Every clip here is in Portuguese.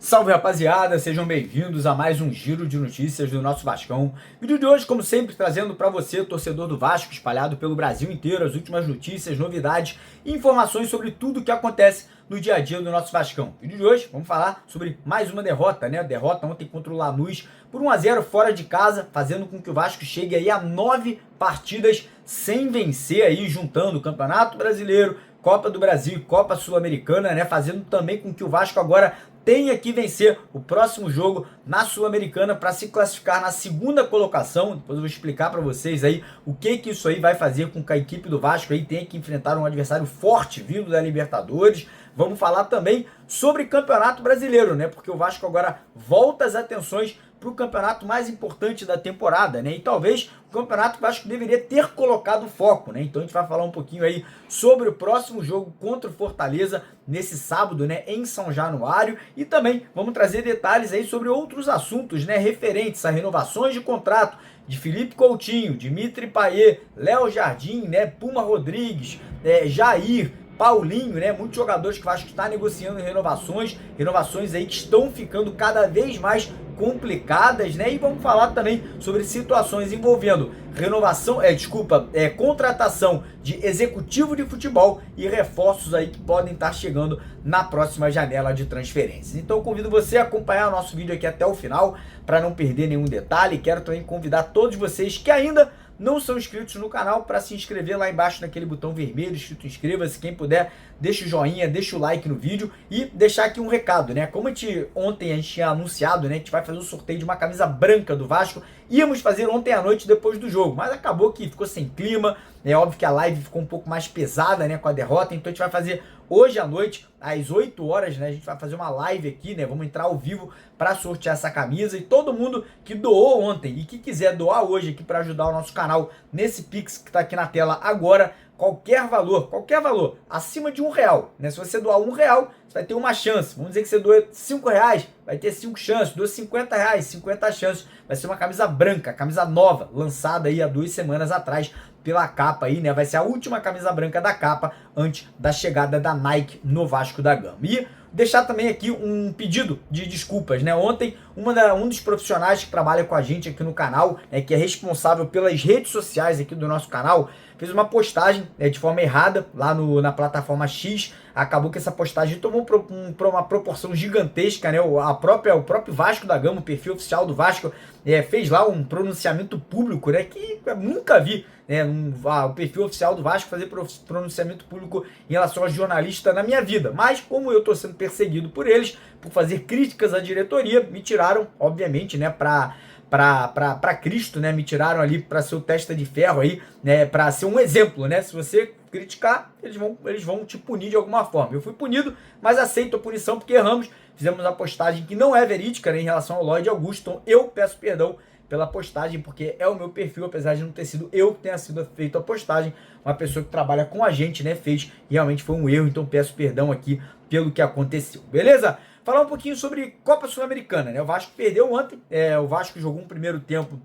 Salve, rapaziada, sejam bem-vindos a mais um giro de notícias do nosso Vascão. Vídeo de hoje, como sempre, trazendo para você, torcedor do Vasco, espalhado pelo Brasil inteiro, as últimas notícias, novidades e informações sobre tudo o que acontece no dia a dia do nosso Vascão. Vídeo de hoje, vamos falar sobre mais uma derrota, né? Derrota ontem contra o Lanús por 1-0 fora de casa, fazendo com que o Vasco chegue aí a 9 partidas sem vencer aí, juntando o Campeonato Brasileiro, Copa do Brasil e Copa Sul-Americana, né? Fazendo também com que o Vasco agora tenha que vencer o próximo jogo na Sul-Americana para se classificar na segunda colocação. Depois eu vou explicar para vocês aí o que isso aí vai fazer com que a equipe do Vasco aí tenha que enfrentar um adversário forte vindo da Libertadores. Vamos falar também sobre Campeonato Brasileiro, né? Porque o Vasco agora volta as atenções para o campeonato mais importante da temporada, né? E talvez o campeonato que o Vasco deveria ter colocado foco, né? Então a gente vai falar um pouquinho aí sobre o próximo jogo contra o Fortaleza nesse sábado, né? Em São Januário, e também vamos trazer detalhes aí sobre outros assuntos, né? Referentes a renovações de contrato de Felipe Coutinho, Dimitri Payet, Léo Jardim, né? Puma Rodrigues, Jair, Paulinho, né? Muitos jogadores que o Vasco está negociando renovações aí que estão ficando cada vez mais complicadas, né? E vamos falar também sobre situações envolvendo contratação de executivo de futebol e reforços aí que podem estar chegando na próxima janela de transferências. Então eu convido você a acompanhar o nosso vídeo aqui até o final para não perder nenhum detalhe. Quero também convidar todos vocês que ainda não são inscritos no canal para se inscrever lá embaixo naquele botão vermelho escrito inscreva-se. Quem puder, deixa o joinha, deixa o like no vídeo e deixar aqui um recado, né? Como ontem a gente tinha anunciado, né? A gente vai fazer o sorteio de uma camisa branca do Vasco. Íamos fazer ontem à noite depois do jogo, mas acabou que ficou sem clima. É óbvio que a live ficou um pouco mais pesada, né? Com a derrota, então a gente vai fazer hoje à noite, às 8 horas, né? A gente vai fazer uma live aqui, né? Vamos entrar ao vivo para sortear essa camisa. E todo mundo que doou ontem e que quiser doar hoje aqui para ajudar o nosso canal nesse Pix que está aqui na tela agora, qualquer valor, acima de R$1, né? Se você doar R$1, você vai ter uma chance. Vamos dizer que você doa R$5, vai ter 5 chances. Doa R$50, 50 chances. Vai ser uma camisa branca, camisa nova, lançada aí há 2 semanas atrás pela capa aí, né? Vai ser a última camisa branca da capa antes da chegada da Nike no Vasco da Gama. E deixar também aqui um pedido de desculpas, né? Ontem, um dos profissionais que trabalha com a gente aqui no canal, né, que é responsável pelas redes sociais aqui do nosso canal, fez uma postagem, né, de forma errada lá na plataforma X. Acabou que essa postagem tomou uma proporção gigantesca, né? O próprio Vasco da Gama, o perfil oficial do Vasco, fez lá um pronunciamento público, né, que eu nunca vi, né, o perfil oficial do Vasco fazer pronunciamento público em relação a jornalista na minha vida. Mas como eu estou sendo perseguido por eles, por fazer críticas à diretoria, me tiraram, obviamente, né, para Cristo, né? Me tiraram ali para ser o testa de ferro aí, né? Para ser um exemplo, né? Se você criticar, eles vão te punir de alguma forma. Eu fui punido, mas aceito a punição porque erramos. Fizemos uma postagem que não é verídica, né, em relação ao Lloyd Augusto. Então eu peço perdão pela postagem, porque é o meu perfil, apesar de não ter sido eu que tenha sido feito a postagem, uma pessoa que trabalha com a gente, né, fez, e realmente foi um erro, então peço perdão aqui pelo que aconteceu, beleza? Falar um pouquinho sobre Copa Sul-Americana, né? O Vasco perdeu ontem, o Vasco jogou um primeiro tempo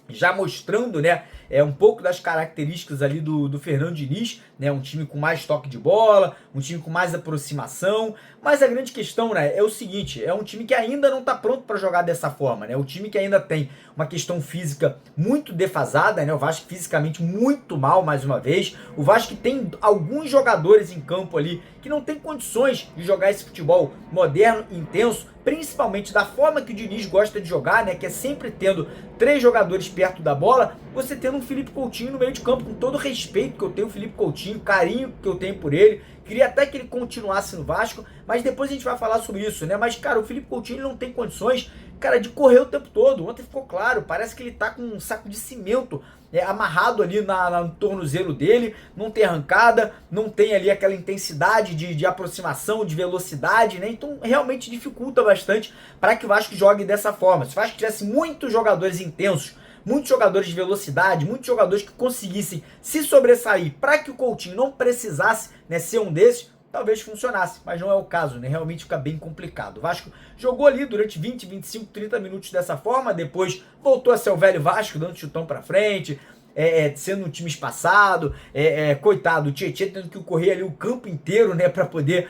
já mostrando, né, um pouco das características ali do Fernando Diniz, né, um time com mais toque de bola, um time com mais aproximação, mas a grande questão, né, é o seguinte, é um time que ainda não está pronto para jogar dessa forma, né, um time que ainda tem uma questão física muito defasada, né, o Vasco fisicamente muito mal, mais uma vez, o Vasco tem alguns jogadores em campo ali que não tem condições de jogar esse futebol moderno, intenso, principalmente da forma que o Diniz gosta de jogar, né, que é sempre tendo 3 jogadores perto da bola, você tendo um Felipe Coutinho no meio de campo, com todo o respeito que eu tenho o Felipe Coutinho, carinho que eu tenho por ele, queria até que ele continuasse no Vasco, mas depois a gente vai falar sobre isso, né, mas cara, o Felipe Coutinho não tem condições, cara, de correr o tempo todo. Ontem ficou claro, parece que ele tá com um saco de cimento amarrado ali no tornozelo dele, não tem arrancada, não tem ali aquela intensidade de aproximação, de velocidade, né? Então realmente dificulta bastante para que o Vasco jogue dessa forma. Se o Vasco tivesse muitos jogadores intensos, muitos jogadores de velocidade, muitos jogadores que conseguissem se sobressair para que o Coutinho não precisasse, né, ser um desses, talvez funcionasse, mas não é o caso, né? Realmente fica bem complicado. O Vasco jogou ali durante 20, 25, 30 minutos dessa forma, depois voltou a ser o velho Vasco, dando chutão pra frente, sendo um time espaçado, coitado, o Tietchan tendo que correr ali o campo inteiro, né, para poder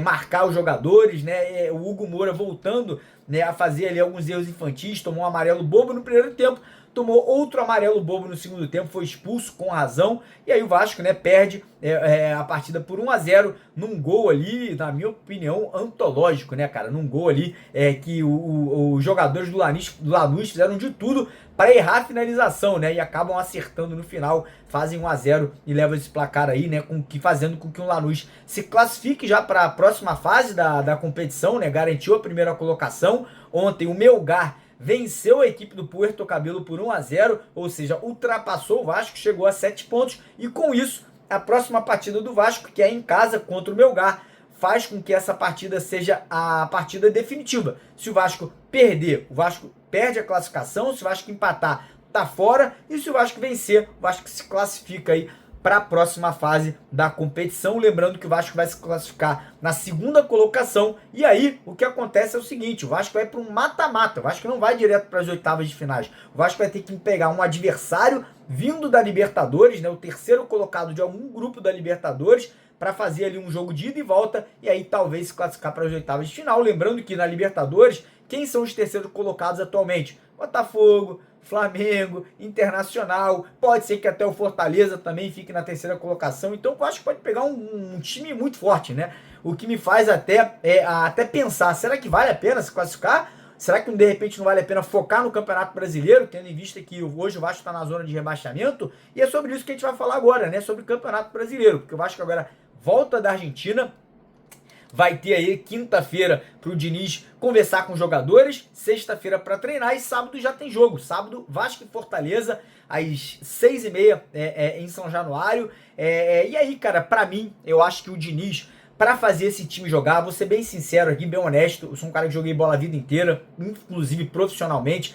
marcar os jogadores, né, o Hugo Moura voltando, né, a fazer ali alguns erros infantis, tomou um amarelo bobo no primeiro tempo, tomou outro amarelo bobo no segundo tempo, foi expulso com razão, e aí o Vasco, né, perde a partida por 1-0 num gol ali, na minha opinião, antológico, né, cara, num gol ali que os jogadores do Lanús fizeram de tudo para errar a finalização, né, e acabam acertando no final, fazem 1-0 e levam esse placar aí, né, fazendo com que o Lanús se classifique já para a próxima fase da competição, né, garantiu a primeira colocação. Ontem o Melgar venceu a equipe do Puerto Cabelo por 1-0, ou seja, ultrapassou o Vasco, chegou a 7 pontos, e com isso, a próxima partida do Vasco, que é em casa contra o Melgar, faz com que essa partida seja a partida definitiva. Se o Vasco perder, o Vasco perde a classificação, se o Vasco empatar, tá fora, e se o Vasco vencer, o Vasco se classifica aí para a próxima fase da competição. Lembrando que o Vasco vai se classificar na segunda colocação, e aí o que acontece é o seguinte: o Vasco vai para um mata-mata, o Vasco não vai direto para as oitavas de finais, o Vasco vai ter que pegar um adversário vindo da Libertadores, né, o terceiro colocado de algum grupo da Libertadores, para fazer ali um jogo de ida e volta, e aí talvez se classificar para as oitavas de final. Lembrando que na Libertadores, quem são os terceiros colocados atualmente? Botafogo, Flamengo, Internacional, pode ser que até o Fortaleza também fique na terceira colocação, então eu acho que pode pegar um time muito forte, né? O que me faz até pensar, será que vale a pena se classificar? Será que de repente não vale a pena focar no Campeonato Brasileiro, tendo em vista que hoje o Vasco está na zona de rebaixamento? E é sobre isso que a gente vai falar agora, né? Sobre o Campeonato Brasileiro, porque o Vasco agora volta da Argentina, vai ter aí quinta-feira para o Diniz conversar com os jogadores, sexta-feira para treinar, e sábado já tem jogo. Sábado, Vasco e Fortaleza, às 6h30 em São Januário. E aí, cara, para mim, eu acho que o Diniz, para fazer esse time jogar, vou ser bem sincero aqui, bem honesto, eu sou um cara que joguei bola a vida inteira, inclusive profissionalmente,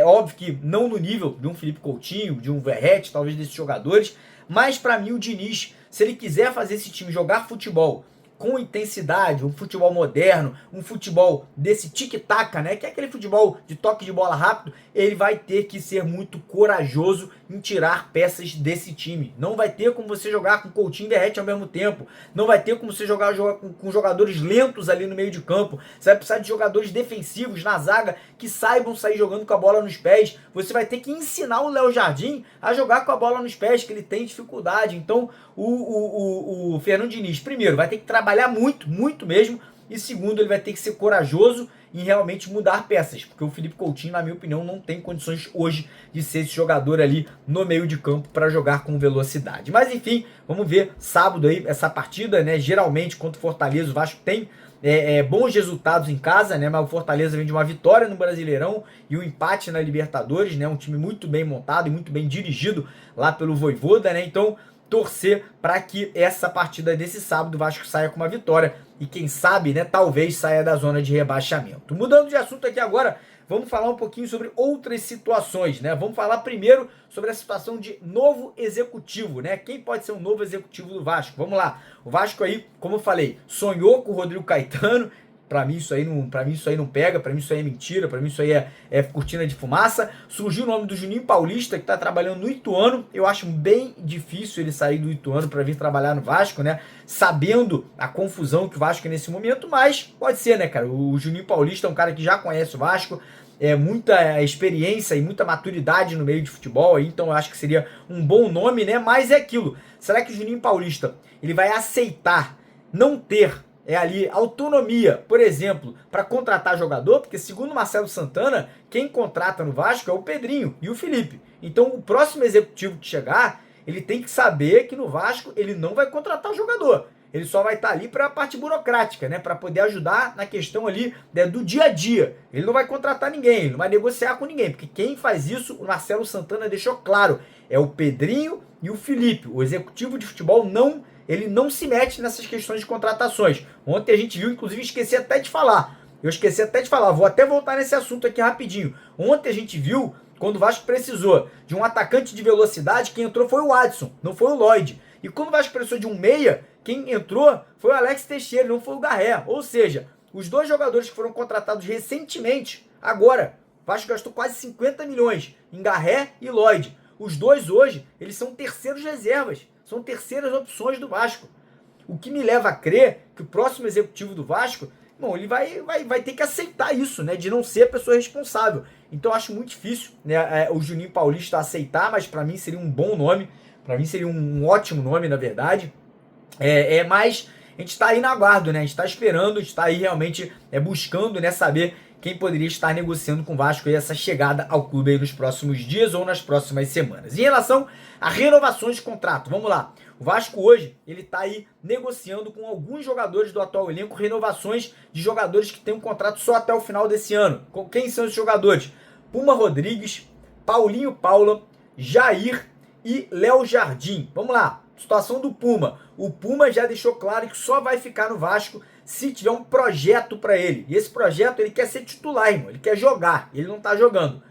óbvio que não no nível de um Felipe Coutinho, de um Verratti, talvez desses jogadores, mas para mim o Diniz, se ele quiser fazer esse time jogar futebol com intensidade, um futebol moderno, um futebol desse tic-tac, né, que é aquele futebol de toque de bola rápido, ele vai ter que ser muito corajoso em tirar peças desse time. Não vai ter como você jogar com Coutinho e Verratti ao mesmo tempo. Não vai ter como você jogar com jogadores lentos ali no meio de campo. Você vai precisar de jogadores defensivos na zaga que saibam sair jogando com a bola nos pés. Você vai ter que ensinar o Léo Jardim a jogar com a bola nos pés, que ele tem dificuldade. Então, o Fernando Diniz, primeiro, vai ter que trabalhar muito, muito mesmo. E segundo, ele vai ter que ser corajoso em realmente mudar peças, porque o Felipe Coutinho, na minha opinião, não tem condições hoje de ser esse jogador ali no meio de campo para jogar com velocidade. Mas enfim, vamos ver sábado aí essa partida, né? Geralmente contra o Fortaleza, o Vasco tem bons resultados em casa, né? Mas o Fortaleza vem de uma vitória no Brasileirão e um empate na Libertadores, né? Um time muito bem montado e muito bem dirigido lá pelo Vojvoda, né? Então, torcer para que essa partida desse sábado o Vasco saia com uma vitória e quem sabe, né, talvez saia da zona de rebaixamento. Mudando de assunto aqui agora, vamos falar um pouquinho sobre outras situações, né? Vamos falar primeiro sobre a situação de novo executivo, né? Quem pode ser um novo executivo do Vasco? Vamos lá. O Vasco aí, como eu falei, sonhou com o Rodrigo Caetano. Para mim isso aí não pega, para mim isso aí é mentira, para mim isso aí é cortina de fumaça. Surgiu o nome do Juninho Paulista, que está trabalhando no Ituano. Eu acho bem difícil ele sair do Ituano para vir trabalhar no Vasco, né? Sabendo a confusão que o Vasco é nesse momento, mas pode ser, né, cara? O Juninho Paulista é um cara que já conhece o Vasco, muita experiência e muita maturidade no meio de futebol, então eu acho que seria um bom nome, né? Mas é aquilo. Será que o Juninho Paulista ele vai aceitar não ter ali autonomia, por exemplo, para contratar jogador? Porque segundo Marcelo Santana, quem contrata no Vasco é o Pedrinho e o Felipe. Então o próximo executivo que chegar, ele tem que saber que no Vasco ele não vai contratar jogador. Ele só vai estar ali para a parte burocrática, né? Para poder ajudar na questão ali, né, do dia a dia. Ele não vai contratar ninguém, ele não vai negociar com ninguém, porque quem faz isso, o Marcelo Santana deixou claro, é o Pedrinho e o Felipe. O executivo de futebol ele não se mete nessas questões de contratações. Ontem a gente viu, inclusive, eu esqueci até de falar, vou até voltar nesse assunto aqui rapidinho. Ontem a gente viu, quando o Vasco precisou de um atacante de velocidade, quem entrou foi o Adson, não foi o Lloyd. E quando o Vasco precisou de um meia, quem entrou foi o Alex Teixeira, não foi o Garré. Ou seja, os dois jogadores que foram contratados recentemente, agora, o Vasco gastou quase 50 milhões em Garré e Lloyd. Os dois hoje, eles são terceiros reservas, são terceiras opções do Vasco. O que me leva a crer que o próximo executivo do Vasco, bom, ele vai ter que aceitar isso, né, de não ser a pessoa responsável. Então eu acho muito difícil, né, o Juninho Paulista aceitar, mas para mim seria um bom nome, para mim seria um ótimo nome, na verdade. Mas a gente está aí na aguardo, né? A gente está esperando, a gente está aí realmente buscando, né, saber quem poderia estar negociando com o Vasco aí essa chegada ao clube aí nos próximos dias ou nas próximas semanas. Em relação a renovações de contrato, vamos lá. O Vasco hoje, ele está aí negociando com alguns jogadores do atual elenco renovações de jogadores que têm um contrato só até o final desse ano. Quem são esses jogadores? Puma Rodrigues, Paulinho Paula, Jair e Léo Jardim. Vamos lá. Situação do Puma. O Puma já deixou claro que só vai ficar no Vasco se tiver um projeto para ele. E esse projeto, ele quer ser titular, irmão. Ele quer jogar. Ele não tá jogando.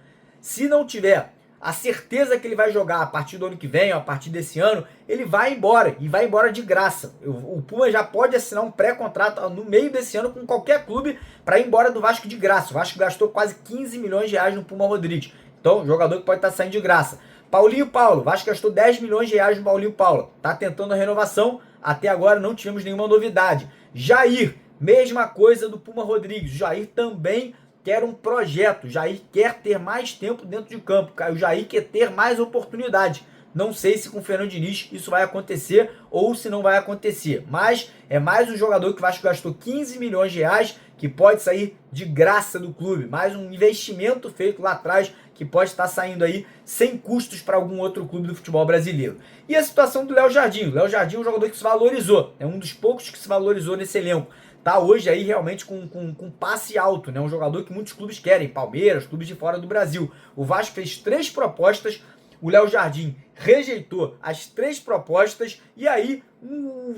Se não tiver a certeza que ele vai jogar a partir do ano que vem, ou a partir desse ano, ele vai embora. E vai embora de graça. O Puma já pode assinar um pré-contrato no meio desse ano com qualquer clube para ir embora do Vasco de graça. O Vasco gastou quase 15 milhões de reais no Puma Rodrigues. Então, jogador que pode estar saindo de graça. Paulinho Paulo, Vasco gastou 10 milhões de reais no Paulinho Paulo. Tá tentando a renovação, até agora não tivemos nenhuma novidade. Jair, mesma coisa do Puma Rodrigues. O Jair também quer um projeto. O Jair quer ter mais tempo dentro de campo. O Jair quer ter mais oportunidade. Não sei se com o Fernando Diniz isso vai acontecer ou se não vai acontecer. Mas é mais um jogador que o Vasco gastou 15 milhões de reais que pode sair de graça do clube. Mais um investimento feito lá atrás que pode estar saindo aí sem custos para algum outro clube do futebol brasileiro. E a situação do Léo Jardim. O Léo Jardim é um jogador que se valorizou. É um dos poucos que se valorizou nesse elenco. Tá hoje aí realmente com passe alto, né? Um jogador que muitos clubes querem. Palmeiras, clubes de fora do Brasil. O Vasco fez 3 propostas. O Léo Jardim rejeitou as 3 propostas e aí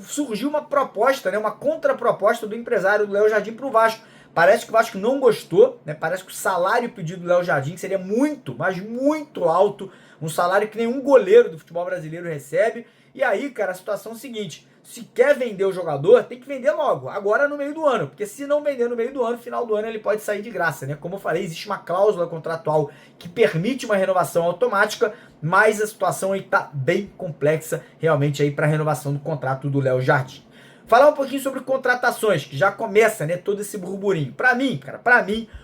surgiu uma proposta, né, uma contraproposta do empresário do Léo Jardim para o Vasco. Parece que o Vasco não gostou, né? Parece que o salário pedido do Léo Jardim seria muito, mas muito alto, um salário que nenhum goleiro do futebol brasileiro recebe. E aí, cara, a situação é a seguinte: se quer vender o jogador, tem que vender logo, agora no meio do ano, porque se não vender no meio do ano, final do ano ele pode sair de graça, né? Como eu falei, existe uma cláusula contratual que permite uma renovação automática, mas a situação aí tá bem complexa realmente aí para a renovação do contrato do Léo Jardim. Falar um pouquinho sobre contratações, que já começa, né, todo esse burburinho. Pra mim,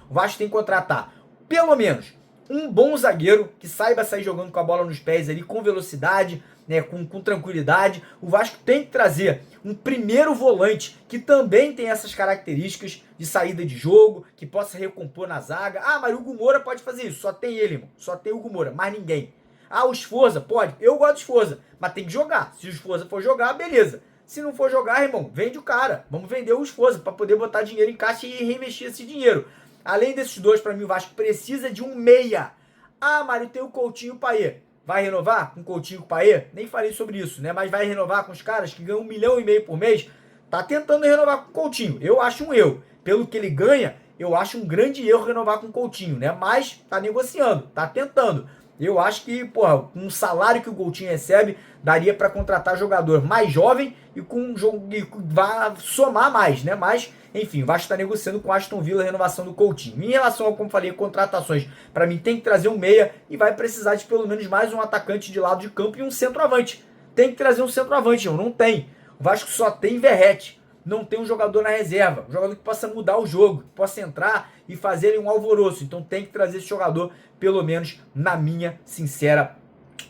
o Vasco tem que contratar pelo menos um bom zagueiro que saiba sair jogando com a bola nos pés ali, com velocidade, né, com tranquilidade. O Vasco tem que trazer um primeiro volante que também tem essas características de saída de jogo, que possa recompor na zaga. Ah, mas o Hugo Moura pode fazer isso, só tem ele, irmão. Só tem o Hugo Moura, mais ninguém. Ah, o Sforza, pode. Eu gosto do Sforza, mas tem que jogar. Se o Sforza for jogar, beleza. Se não for jogar, irmão, vende o cara. Vamos vender o Sforza para poder botar dinheiro em caixa e reinvestir esse dinheiro. Além desses dois, para mim, o Vasco precisa de um meia. Ah, Mário, tem o Coutinho e o Payet. Vai renovar com o Coutinho e o Payet? Nem falei sobre isso, né? Mas vai renovar com os caras que ganham 1,5 milhão por mês? Tá tentando renovar com o Coutinho. Eu acho um erro. Pelo que ele ganha, eu acho um grande erro renovar com o Coutinho, né? Mas tá negociando, tá tentando. Eu acho que, porra, com o salário que o Coutinho recebe, daria para contratar jogador mais jovem e com um jogo que vai somar mais, né? Mas, enfim, o Vasco está negociando com o Aston Villa a renovação do Coutinho. Em relação ao, como falei, contratações, para mim tem que trazer um meia e vai precisar de pelo menos mais um atacante de lado de campo e um centroavante. Tem que trazer um centroavante, não tem. O Vasco só tem Verratti. Não tem um jogador na reserva, um jogador que possa mudar o jogo, que possa entrar e fazer um alvoroço. Então tem que trazer esse jogador, pelo menos na minha sincera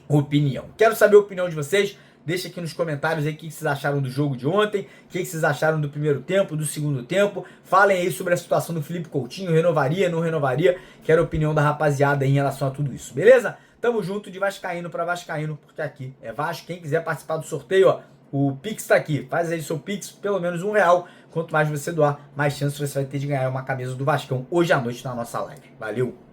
opinião. Quero saber a opinião de vocês. Deixa aqui nos comentários aí o que vocês acharam do jogo de ontem, o que vocês acharam do primeiro tempo, do segundo tempo. Falem aí sobre a situação do Felipe Coutinho, renovaria, não renovaria. Quero a opinião da rapaziada em relação a tudo isso, beleza? Tamo junto de vascaíno para vascaíno, porque aqui é Vasco. Quem quiser participar do sorteio, ó, o Pix tá aqui. Faz aí seu Pix, pelo menos R$1. Quanto mais você doar, mais chance você vai ter de ganhar uma camisa do Vascão hoje à noite na nossa live. Valeu!